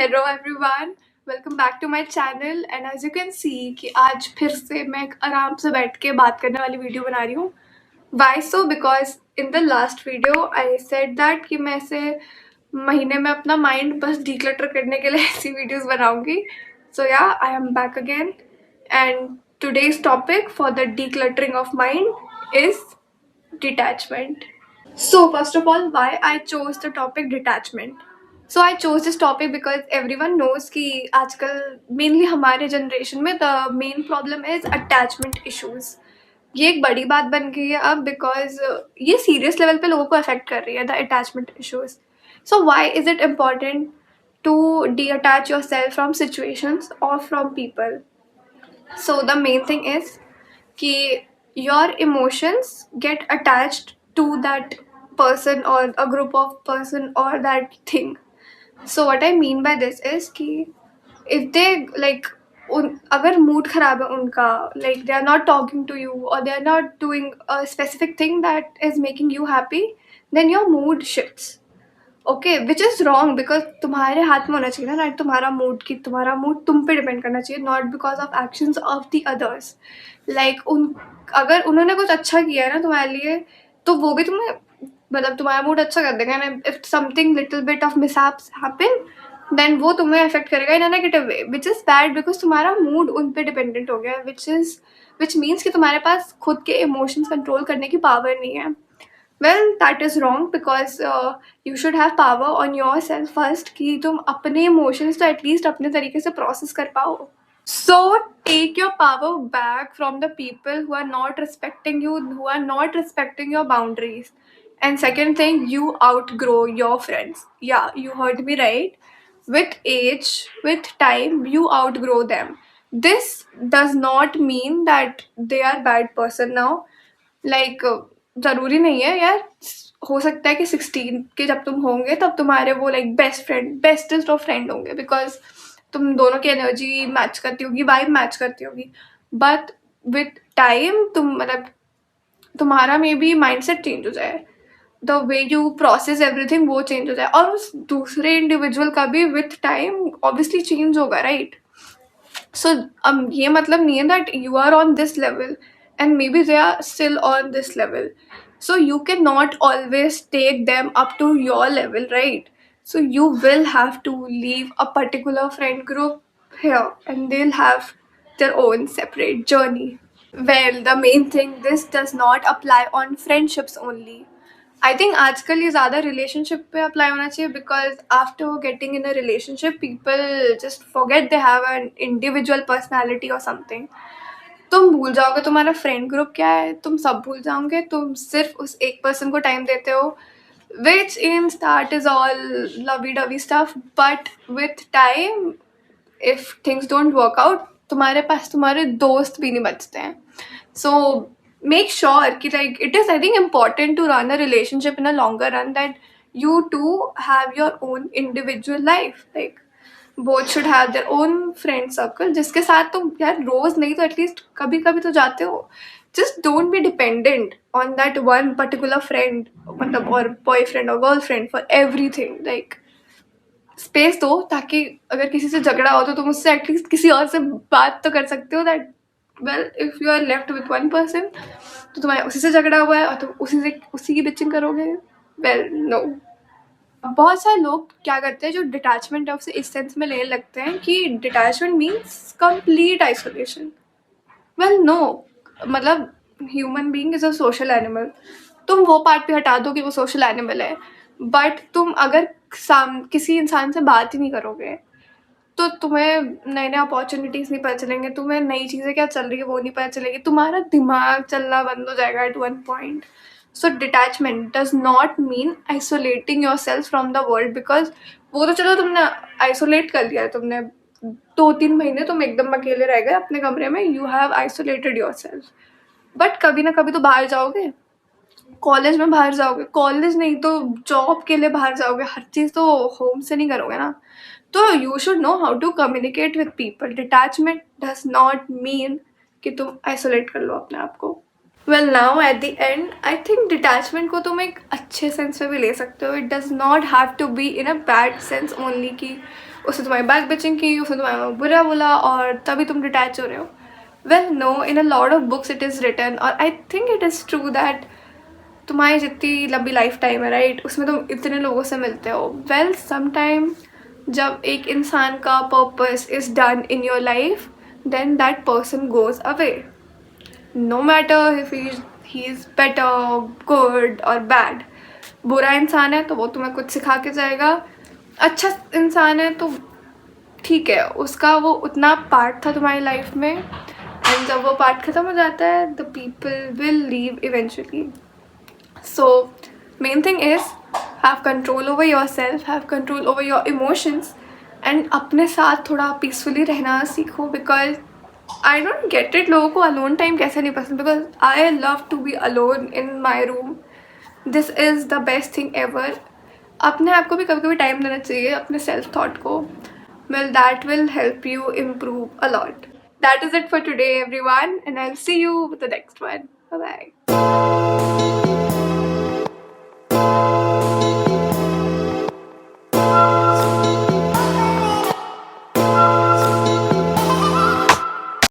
Hello everyone, welcome back to my channel. And as you can see कि आज फिर से मैं एक आराम से बैठ के बात करने वाली वीडियो बना रही हूँ। Why so? Because in the last video I said that कि मैं ऐसे महीने में अपना माइंड बस डिक्लटर करने के लिए ऐसी वीडियोस बनाऊंगी। सो या, I am back again and today's topic for the decluttering of mind is detachment. So first of all, why I chose the topic detachment? So I chose this topic because everyone knows कि आजकल mainly हमारे generation में the main problem is attachment issues. ये एक बड़ी बात बन गई है अब because ये serious level पे लोगों को affect कर रही है the attachment issues. So why is it important to detach yourself from situations or from people? So the main thing is कि your emotions get attached to that person or a group of person or that thing. So what I mean by this is कि if they like अगर mood खराब है उनका, like they are not talking to you or they are not doing a specific thing that is making you happy, then your mood shifts. Okay, which is wrong because तुम्हारे हाथ में होना चाहिए ना तुम्हारा मूड, की तुम्हारा मूड तुम पे डिपेंड करना चाहिए, not because of actions of the others. Like उन अगर उन्होंने कुछ अच्छा किया है ना तुम्हारे लिए, तो वो भी तुम्हें मतलब तुम्हारा मूड अच्छा कर देगा। And if something little bit of mishaps happen, then वो तुम्हें अफेक्ट करेगा in a negative way, which is bad because तुम्हारा मूड उन पे डिपेंडेंट हो गया है, विच मीन्स कि तुम्हारे पास खुद के इमोशंस कंट्रोल करने की पावर नहीं है। Well, that is wrong because you should have power on yourself first कि तुम अपने emotions तो at least अपने तरीके से process कर पाओ. So take your power back from the people who are not respecting you, who are not respecting your boundaries. And second thing, you outgrow your friends. Yeah, you heard me right. With age, with time, you outgrow them. This does not mean that they are bad person now. Like ज़रूरी नहीं है यार, हो सकता है कि 16 के जब तुम होंगे तब तुम्हारे वो like best friend, bestest of friend होंगे बिकॉज तुम दोनों की एनर्जी मैच करती होगी, वाइब मैच करती होगी। बट विथ टाइम तुम मतलब तुम्हारा may be mind set change हो जाए, the way you process everything वो चेंज हो जाए, और उस दूसरे इंडिविजुअल का भी विथ टाइम ऑब्वियसली चेंज होगा, राइट? So ये मतलब नहीं है that you are on this level and maybe they are still on this level. So you cannot always take them up to your level, right? So you will have to leave a particular friend group here and they'll have their own separate journey. Well, the main thing, this does not apply on friendships only. I think आजकल ये ज़्यादा relationship पे apply होना चाहिए because after getting in a relationship people just forget they have an individual personality और something. तुम भूल जाओगे तुम्हारा फ्रेंड ग्रुप क्या है, तुम सब भूल जाओगे, तुम सिर्फ उस एक पर्सन को टाइम देते हो, which in start is all lovey dovey stuff, but with time if things don't work out तुम्हारे पास तुम्हारे दोस्त भी नहीं बचते हैं। सो make sure कि like it is I think important to run a relationship in a longer run that you too have your own individual life, like both should have their own friend circle जिसके साथ तुम यार रोज नहीं तो at least कभी कभी तो जाते हो। just don't be dependent on that one particular friend, मतलब और boyfriend और girlfriend for everything, like space दो ताकि अगर किसी से झगड़ा हो तो तुम उससे एटलीस्ट किसी और से बात तो कर सकते हो। That well if you are left with one person तो तुम्हारे उसी से झगड़ा हुआ है और तुम उसी की बिचिंग करोगे, वेल नो। बहुत सारे लोग क्या करते हैं जो डिटैचमेंट है उसे इस सेंस में लेने लगते हैं कि detachment means complete isolation. Well no, मतलब human being is a social animal. तुम वो पार्ट भी हटा दो कि वो सोशल एनिमल है, बट तुम अगर किसी इंसान से बात ही नहीं करोगे तो तुम्हें नए नए अपॉर्चुनिटीज़ नहीं पता चलेंगे, तुम्हें नई चीज़ें क्या चल रही है वो नहीं पता चलेगी, तुम्हारा दिमाग चलना बंद हो जाएगा at one point. So detachment does not mean isolating your self from the world, because वो तो चलो तुमने आइसोलेट कर लिया है, तुमने 2-3 महीने तुम एकदम अकेले रह गए अपने कमरे में, you have isolated your self, but कभी ना कभी तो बाहर जाओगे, कॉलेज में बाहर जाओगे, कॉलेज नहीं तो जॉब के लिए बाहर जाओगे, हर चीज़ तो होम से नहीं करोगे ना। तो you should know how to communicate with people. Detachment does not mean कि तुम आइसोलेट कर लो अपने आप को। Well now at the end I think detachment को तुम एक अच्छे सेंस में भी ले सकते हो, it does not have to be in a bad sense only कि उसने तुम्हारी बैक बिचिंग की, उसने तुम्हारा बुरा बोला और तभी तुम डिटैच हो रहे हो. Well no, in a lot of books it is written और I think it is true that तुम्हारी जितनी लंबी लाइफ टाइम है राइट, उसमें तुम इतने लोगों से मिलते हो. वेल समटाइम जब एक इंसान का purpose is done in your life, then that person goes away. No matter if he is better, good और बैड. बुरा इंसान है तो वो तुम्हें कुछ सिखा के जाएगा, अच्छा इंसान है तो ठीक है, उसका वो उतना पार्ट था तुम्हारी लाइफ में, एंड जब वो पार्ट ख़त्म हो जाता है the people will leave eventually. So main thing is have control over yourself, have control over your emotions and अपने साथ थोड़ा पीसफुली रहना सीखो. Because I don't get it, लोगों को अलोन टाइम कैसे नहीं पसंद. Because I love to be alone in my room. This is the best thing ever. अपने आप को भी कभी कभी टाइम देना चाहिए, अपने सेल्फ थॉट को. Well that will help you improve a lot. That is it for today everyone and I'll see you with the next one. Bye bye.